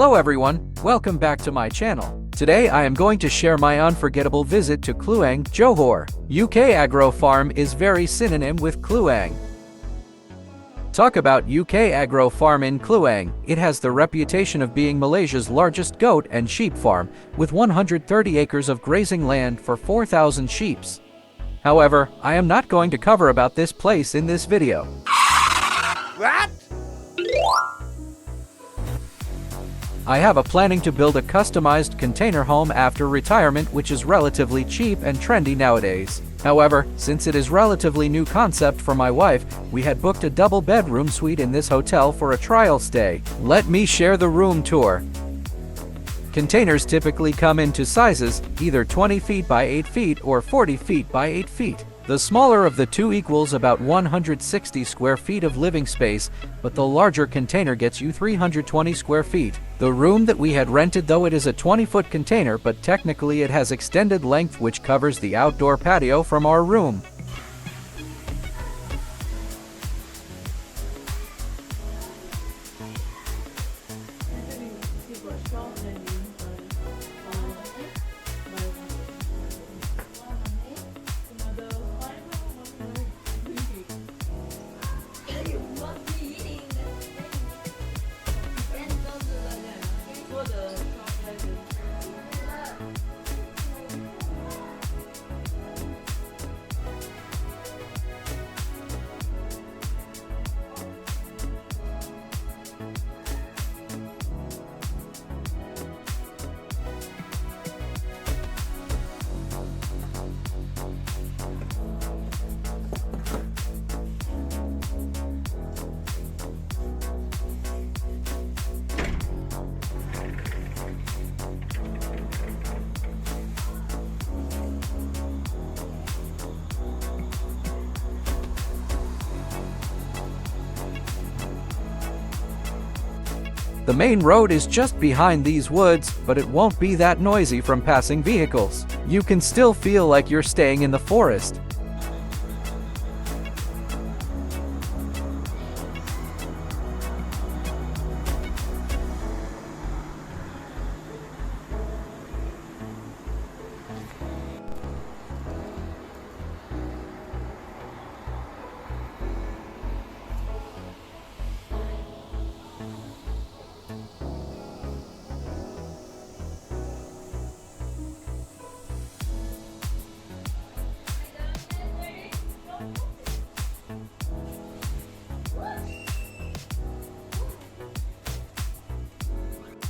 Hello everyone, welcome back to my channel. Today I am going to share my unforgettable visit to Kluang, Johor. UK Agro Farm is very synonym with Kluang. Talk about UK Agro Farm in Kluang. It has the reputation of being Malaysia's largest goat and sheep farm, with 130 acres of grazing land for 4,000 sheep. However, I am not going to cover about this place in this video. What? I have a planning to build a customized container home after retirement, which is relatively cheap and trendy nowadays. However, since it is relatively new concept for my wife, we had booked a double bedroom suite in this hotel for a trial stay. Let me share the room tour. Containers typically come in two sizes, either 20 feet by 8 feet or 40 feet by 8 feet. The smaller of the two equals about 160 square feet of living space, but the larger container gets you 320 square feet. The room that we had rented, though it is a 20-foot container, but technically it has extended length which covers the outdoor patio from our room. The main road is just behind these woods, but it won't be that noisy from passing vehicles. You can still feel like you're staying in the forest.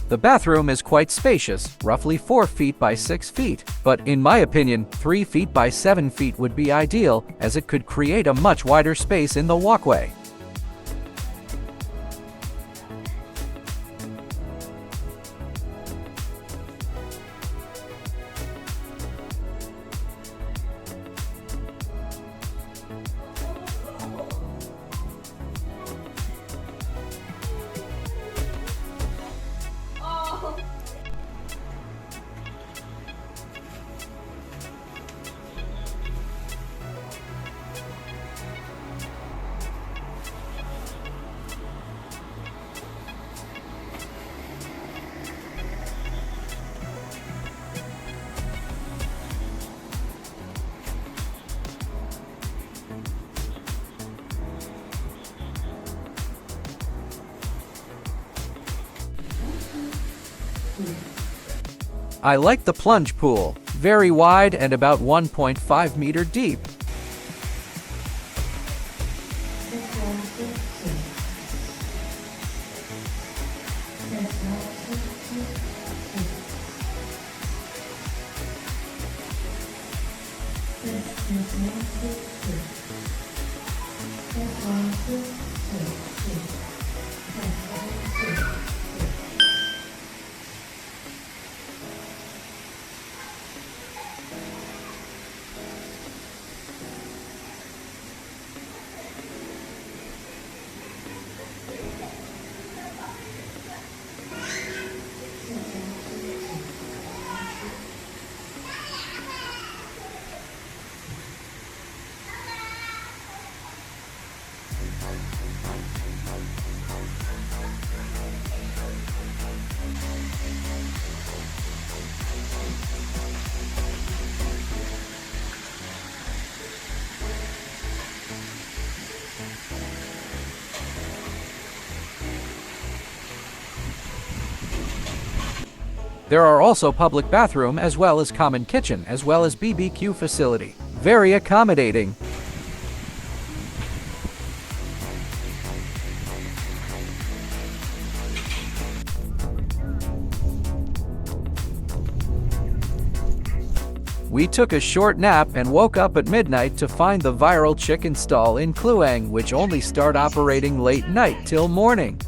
The bathroom is quite spacious, roughly 4 feet by 6 feet, but in my opinion, 3 feet by 7 feet would be ideal, as it could create a much wider space in the walkway. I like the plunge pool, very wide and about 1.5 meter deep. There are also public bathroom as well as common kitchen as well as BBQ facility. Very accommodating. We took a short nap and woke up at midnight to find the viral chicken stall in Kluang, which only start operating late night till morning.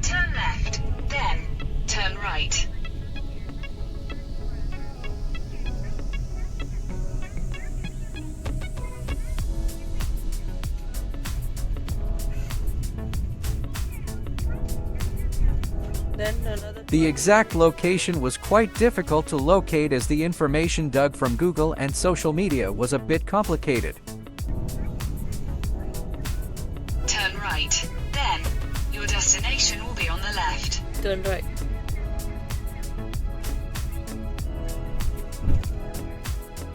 Turn left, then turn right. The exact location was quite difficult to locate as the information dug from Google and social media was a bit complicated. Turn right, then your destination will be on the left. Turn right.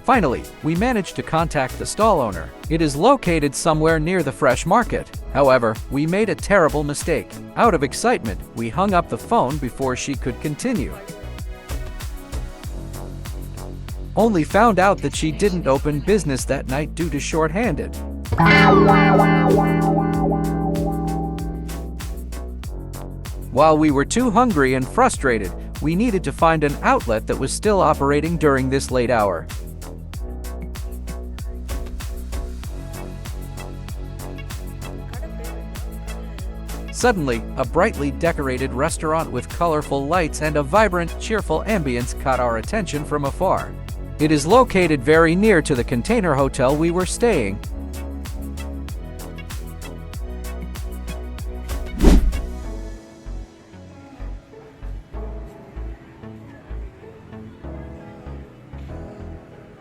Finally, we managed to contact the stall owner. It is located somewhere near the fresh market. However, we made a terrible mistake. Out of excitement, we hung up the phone before she could continue. Only found out that she didn't open business that night due to short-handed. While we were too hungry and frustrated, we needed to find an outlet that was still operating during this late hour. Suddenly, a brightly decorated restaurant with colorful lights and a vibrant, cheerful ambience caught our attention from afar. It is located very near to the container hotel we were staying.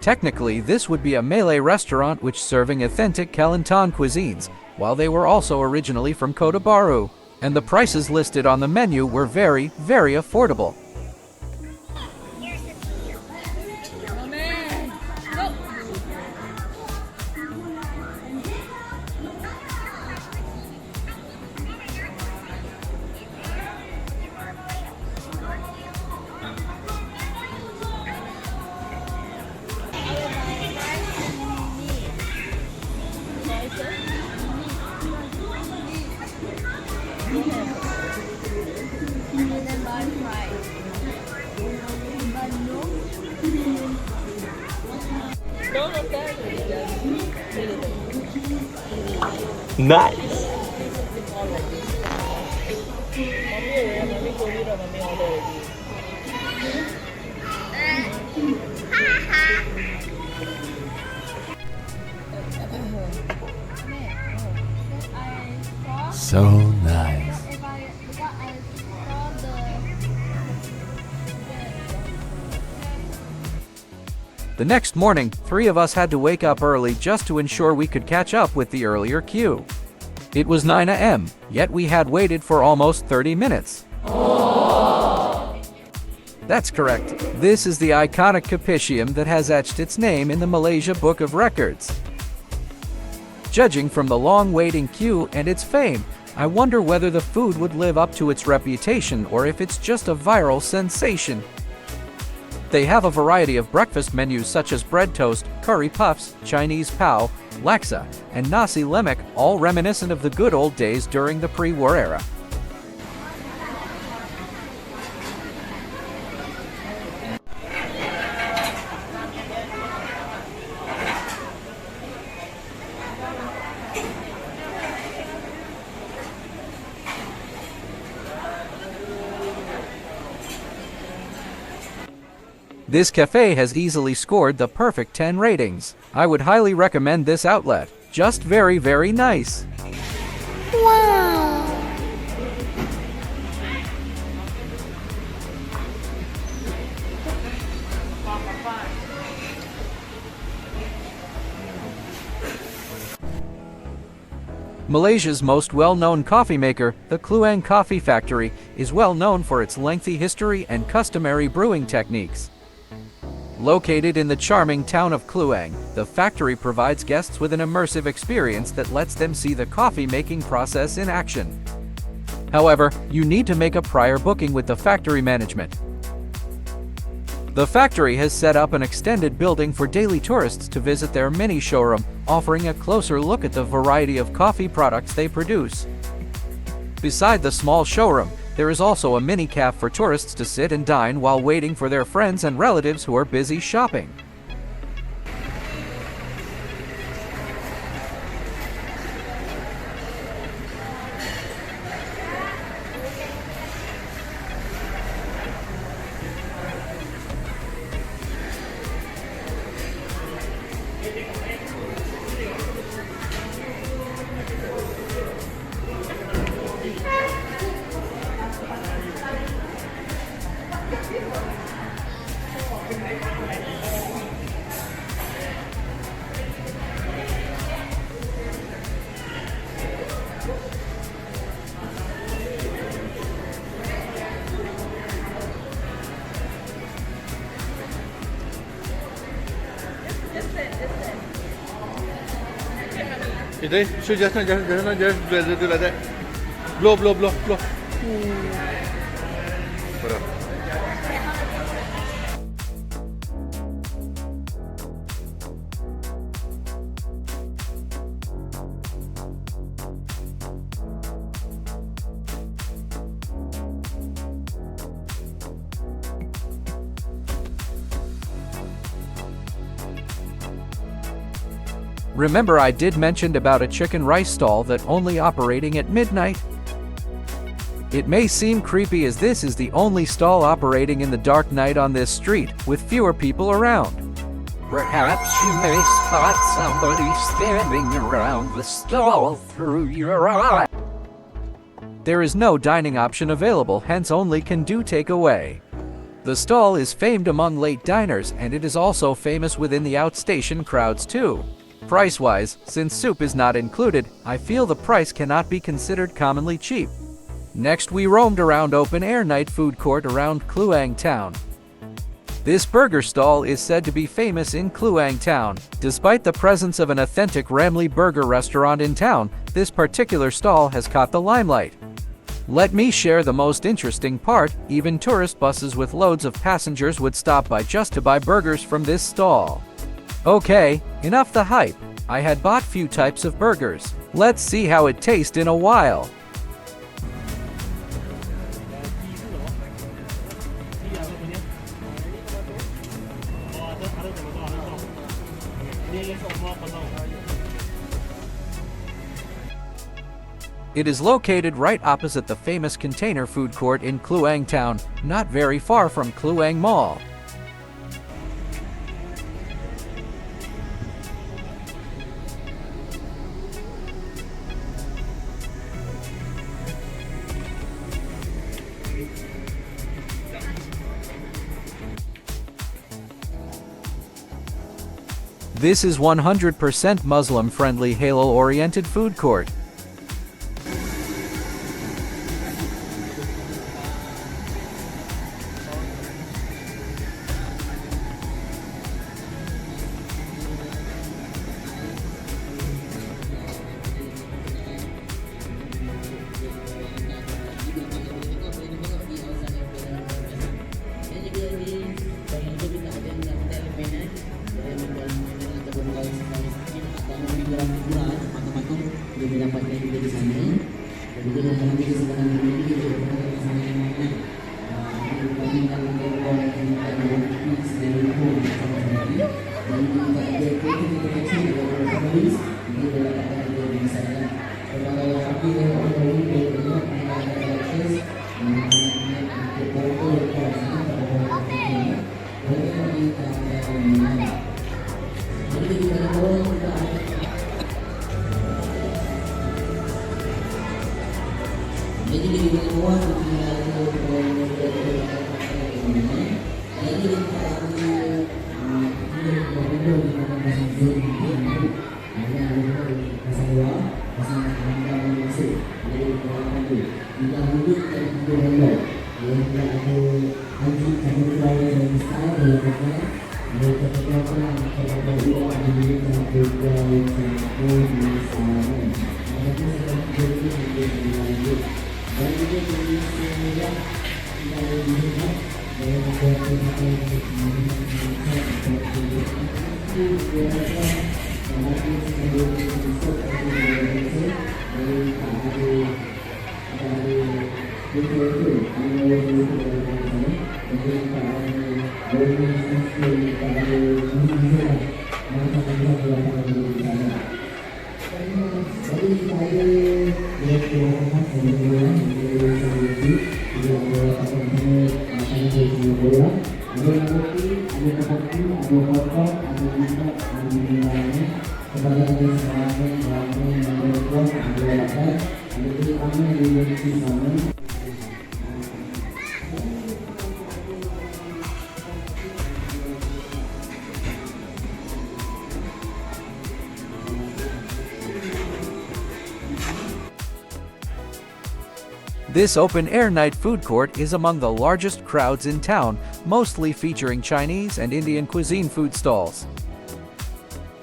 Technically, this would be a Malay restaurant which serving authentic Kelantan cuisines, while they were also originally from Kota Baru, and the prices listed on the menu were very, very affordable. Nice. So nice. The next morning, 3 of us had to wake up early just to ensure we could catch up with the earlier queue. It was 9 a.m., yet we had waited for almost 30 minutes. That's correct. This is the iconic Capisum that has etched its name in the Malaysia Book of Records. Judging from the long waiting queue and its fame, I wonder whether the food would live up to its reputation or if it's just a viral sensation. They have a variety of breakfast menus such as bread toast, curry puffs, Chinese pao, laksa, and nasi lemak, all reminiscent of the good old days during the pre-war era. This cafe has easily scored the perfect 10 ratings. I would highly recommend this outlet. Just very, very nice. Wow! Malaysia's most well-known coffee maker, the Kluang Coffee Factory, is well known for its lengthy history and customary brewing techniques. Located in the charming town of Kluang, the factory provides guests with an immersive experience that lets them see the coffee-making process in action. However, you need to make a prior booking with the factory management. The factory has set up an extended building for daily tourists to visit their mini showroom, offering a closer look at the variety of coffee products they produce. Beside the small showroom, there is also a mini cafe for tourists to sit and dine while waiting for their friends and relatives who are busy shopping. Itu, just do like that. Blow. Remember I did mention about a chicken rice stall that only operating at midnight? It may seem creepy as this is the only stall operating in the dark night on this street, with fewer people around. Perhaps you may spot somebody standing around the stall through your eye. There is no dining option available, hence only can do takeaway. The stall is famed among late diners, and it is also famous within the outstation crowds too. Price-wise, since soup is not included, I feel the price cannot be considered commonly cheap. Next, we roamed around open-air night food court around Kluang town. This burger stall is said to be famous in Kluang town. Despite the presence of an authentic Ramly burger restaurant in town, this particular stall has caught the limelight. Let me share the most interesting part, even tourist buses with loads of passengers would stop by just to buy burgers from this stall. Okay, enough the hype. I had bought few types of burgers. Let's see how it tastes in a while. It is located right opposite the famous container food court in Kluang town, not very far from Kluang Mall. This is 100% Muslim-friendly halal-oriented food court. This open-air night food court is among the largest crowds in town, mostly featuring Chinese and Indian cuisine food stalls.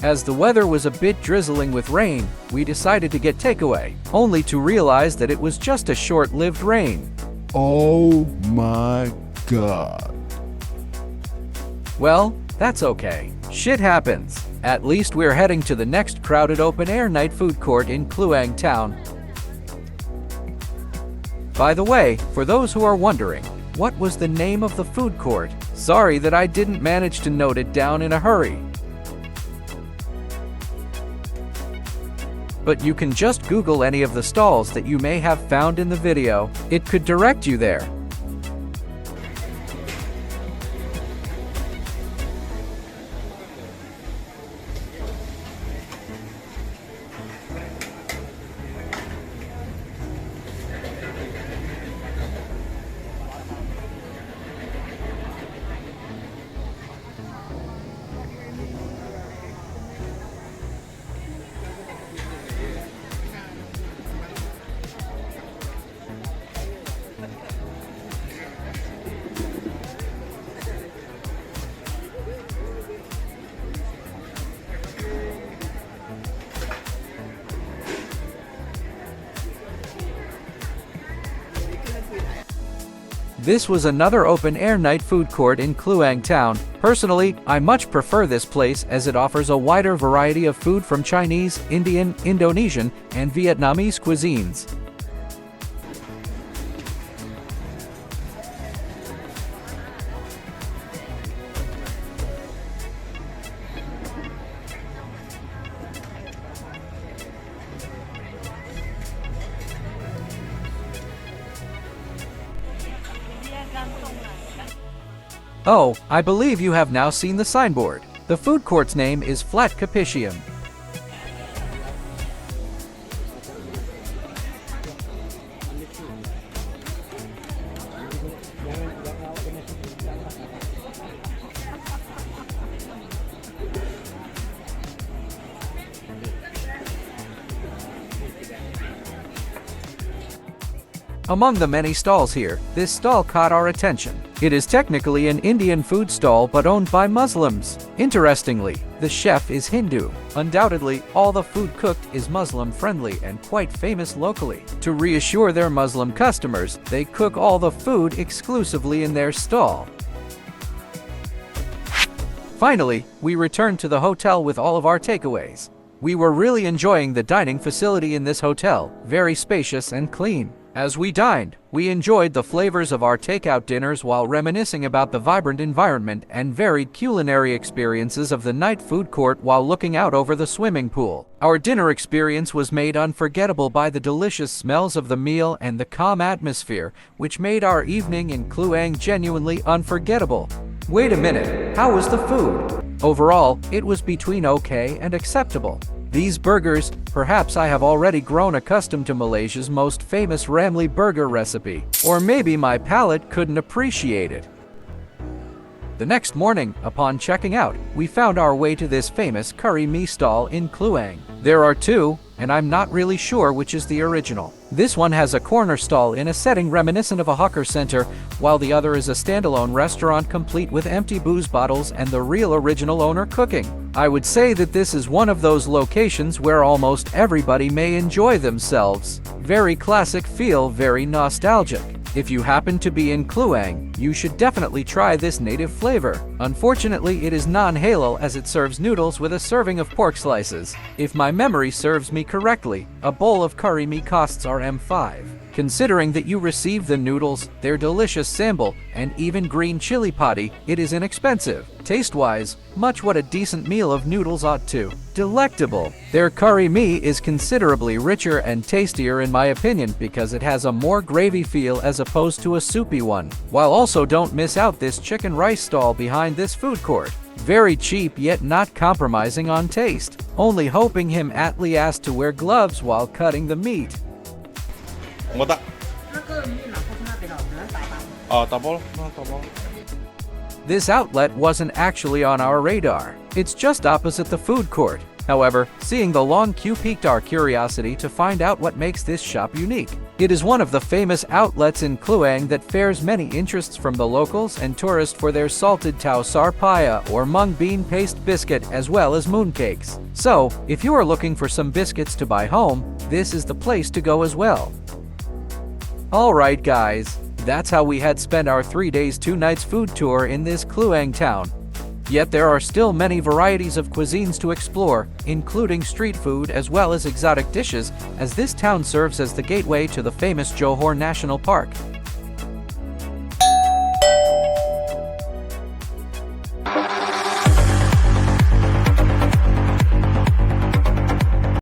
As the weather was a bit drizzling with rain, we decided to get takeaway, only to realize that it was just a short-lived rain. Oh my god. Well, that's okay. Shit happens. At least we're heading to the next crowded open-air night food court in Kluang town. By the way, for those who are wondering, what was the name of the food court? Sorry that I didn't manage to note it down in a hurry. But you can just Google any of the stalls that you may have found in the video. It could direct you there. This was another open-air night food court in Kluang town. Personally, I much prefer this place as it offers a wider variety of food from Chinese, Indian, Indonesian, and Vietnamese cuisines. Oh, I believe you have now seen the signboard. The food court's name is Flat Capisum. Among the many stalls here, this stall caught our attention. It is technically an Indian food stall but owned by Muslims. Interestingly, the chef is Hindu. Undoubtedly, all the food cooked is Muslim-friendly and quite famous locally. To reassure their Muslim customers, they cook all the food exclusively in their stall. Finally, we returned to the hotel with all of our takeaways. We were really enjoying the dining facility in this hotel, very spacious and clean. As we dined, we enjoyed the flavors of our takeout dinners while reminiscing about the vibrant environment and varied culinary experiences of the night food court while looking out over the swimming pool. Our dinner experience was made unforgettable by the delicious smells of the meal and the calm atmosphere, which made our evening in Kluang genuinely unforgettable. Wait a minute, how was the food? Overall, it was between okay and acceptable. These burgers, perhaps I have already grown accustomed to Malaysia's most famous Ramly burger recipe, or maybe my palate couldn't appreciate it. The next morning, upon checking out, we found our way to this famous curry mee stall in Kluang. There are two, and I'm not really sure which is the original. This one has a corner stall in a setting reminiscent of a hawker center, while the other is a standalone restaurant complete with empty booze bottles and the real original owner cooking. I would say that this is one of those locations where almost everybody may enjoy themselves. Very classic feel, very nostalgic. If you happen to be in Kluang, you should definitely try this native flavor. Unfortunately, it is non-halal as it serves noodles with a serving of pork slices. If my memory serves me correctly, a bowl of curry mee costs Rm5. Considering that you receive the noodles, their delicious sambal, and even green chili padi, it is inexpensive. Taste-wise, much what a decent meal of noodles ought to. Delectable. Their curry mee is considerably richer and tastier in my opinion because it has a more gravy feel as opposed to a soupy one. While also don't miss out this chicken rice stall behind this food court. Very cheap yet not compromising on taste. Only hoping him Atlee asked to wear gloves while cutting the meat. 我的。哦，打包了，打包了。 This outlet wasn't actually on our radar. It's just opposite the food court. However, seeing the long queue piqued our curiosity to find out what makes this shop unique. It is one of the famous outlets in Kluang that fares many interests from the locals and tourists for their salted tau sarpaya or mung bean paste biscuit as well as mooncakes. So, if you are looking for some biscuits to buy home, this is the place to go as well. Alright guys, that's how we had spent our 3 days 2 nights food tour in this Kluang town. Yet there are still many varieties of cuisines to explore, including street food as well as exotic dishes, as this town serves as the gateway to the famous Johor National Park.